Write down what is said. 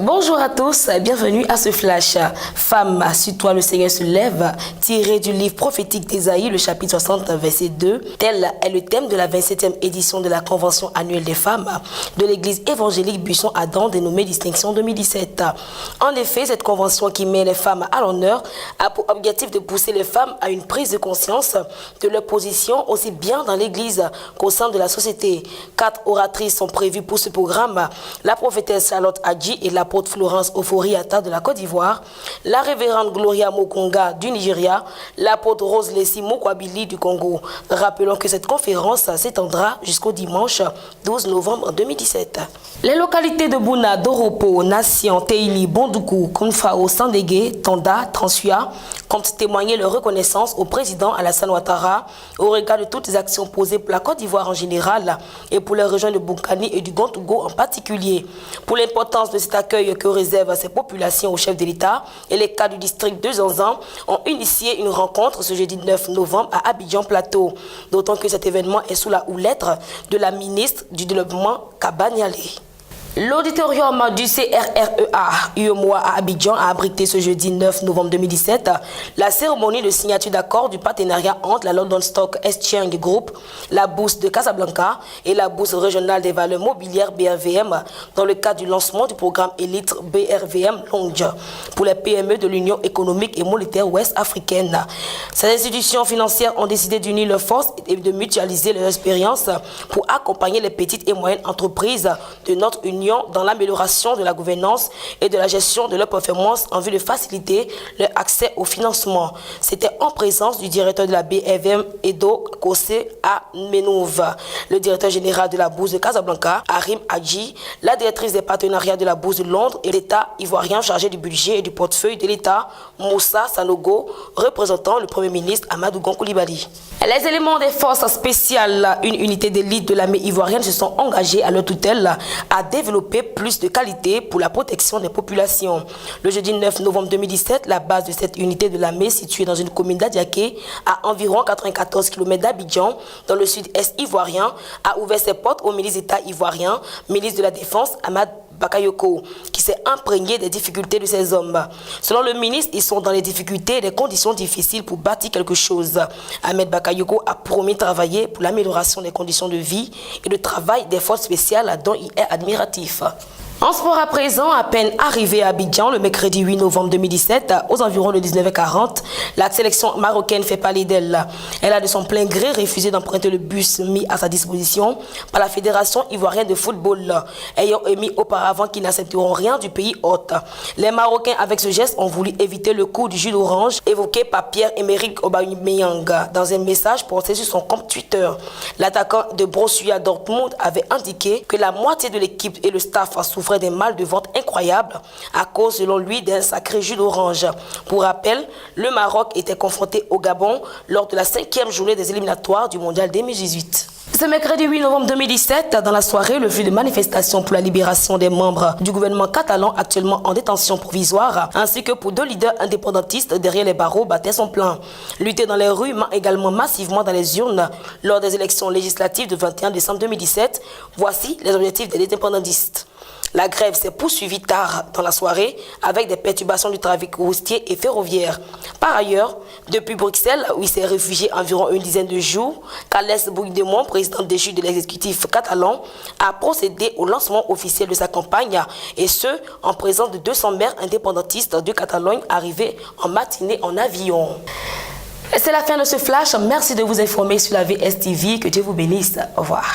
Bonjour à tous, bienvenue à ce flash. Femme, sur toi le Seigneur se lève, tiré du livre prophétique d'Ésaïe, le chapitre 60, verset 2. Tel est le thème de la 27e édition de la Convention annuelle des femmes de l'église évangélique Buisson-Adam, dénommée Distinction 2017. En effet, cette convention qui met les femmes à l'honneur a pour objectif de pousser les femmes à une prise de conscience de leur position aussi bien dans l'église qu'au sein de la société. 4 oratrices sont prévues pour ce programme. La prophétesse Charlotte Adji et l'apôtre Florence Ofori-Atta de la Côte d'Ivoire, la révérende Gloria Mokonga du Nigeria, l'apôtre Rose Leslie Mokwabili du Congo. Rappelons que cette conférence s'étendra jusqu'au dimanche 12 novembre 2017. Les localités de Bouna, Doropo, Nation, Teili, Bondoukou, Kounfao, Sandégué, Tanda, Transua comptent témoigner leur reconnaissance au président Alassane Ouattara au regard de toutes les actions posées pour la Côte d'Ivoire en général et pour les régions de Boukani et du Gontougo en particulier. Pour l'importance de cet accueil que réservent ces populations au chef de l'État et les cas du district de Zanzan ont initié une rencontre ce jeudi 9 novembre à Abidjan Plateau. D'autant que cet événement est sous la houlette de la ministre du Développement Kabaniale. L'auditorium du CRREA UEMOA à Abidjan a abrité ce jeudi 9 novembre 2017 la cérémonie de signature d'accord du partenariat entre la London Stock Exchange Group, la Bourse de Casablanca et la Bourse régionale des valeurs mobilières BRVM dans le cadre du lancement du programme Elite BRVM Lounge pour les PME de l'Union économique et monétaire ouest-africaine. Ces institutions financières ont décidé d'unir leurs forces et de mutualiser leurs expériences pour accompagner les petites et moyennes entreprises de notre Union dans l'amélioration de la gouvernance et de la gestion de leur performance en vue de faciliter leur accès au financement. C'était en présence du directeur de la BRVM Edo Kosé à Menouve, le directeur général de la Bourse de Casablanca, Harim Hadji, la directrice des partenariats de la Bourse de Londres et l'État ivoirien chargé du budget et du portefeuille de l'État, Moussa Sanogo, représentant le Premier ministre Amadou Gon Coulibaly. Les éléments des forces spéciales, une unité d'élite de l'armée ivoirienne, se sont engagés à leur tutelle à développer plus de qualité pour la protection des populations. Le jeudi 9 novembre 2017, la base de cette unité de l'armée, située dans une commune d'Adiaké, à environ 94 km d'Abidjan, dans le sud-est ivoirien, a ouvert ses portes aux milices d'État ivoiriens, milice de la Défense, Ahmad Bakayoko, qui s'est imprégné des difficultés de ces hommes. Selon le ministre, ils sont dans les difficultés et des conditions difficiles pour bâtir quelque chose. Ahmed Bakayoko a promis de travailler pour l'amélioration des conditions de vie et de travail des forces spéciales dont il est admiratif. En sport à présent, à peine arrivé à Abidjan le mercredi 8 novembre 2017, aux environs de 19h40, la sélection marocaine fait parler d'elle. Elle a de son plein gré refusé d'emprunter le bus mis à sa disposition par la Fédération ivoirienne de football, ayant émis auparavant qu'ils n'accepteront rien du pays hôte. Les Marocains, avec ce geste, ont voulu éviter le coup du jus d'orange évoqué par Pierre-Emerick Aubameyang dans un message posté sur son compte Twitter. L'attaquant de Borussia Dortmund avait indiqué que la moitié de l'équipe et le staff souffraient des mal de ventre incroyables à cause, selon lui, d'un sacré jus d'orange. Pour rappel, le Maroc était confronté au Gabon lors de la 5e journée des éliminatoires du Mondial 2018. Ce mercredi 8 novembre 2017, dans la soirée, le flux de manifestations pour la libération des membres du gouvernement catalan actuellement en détention provisoire, ainsi que pour 2 leaders indépendantistes derrière les barreaux, battait son plein. Lutter dans les rues, mais également massivement dans les urnes lors des élections législatives du 21 décembre 2017. Voici les objectifs des indépendantistes. La grève s'est poursuivie tard dans la soirée avec des perturbations du trafic routier et ferroviaire. Par ailleurs, depuis Bruxelles, où il s'est réfugié environ une dizaine de jours, Carles Puigdemont, président déchu de l'exécutif catalan, a procédé au lancement officiel de sa campagne, et ce, en présence de 200 maires indépendantistes de Catalogne arrivés en matinée en avion. C'est la fin de ce flash. Merci de vous informer sur la VSTV. Que Dieu vous bénisse. Au revoir.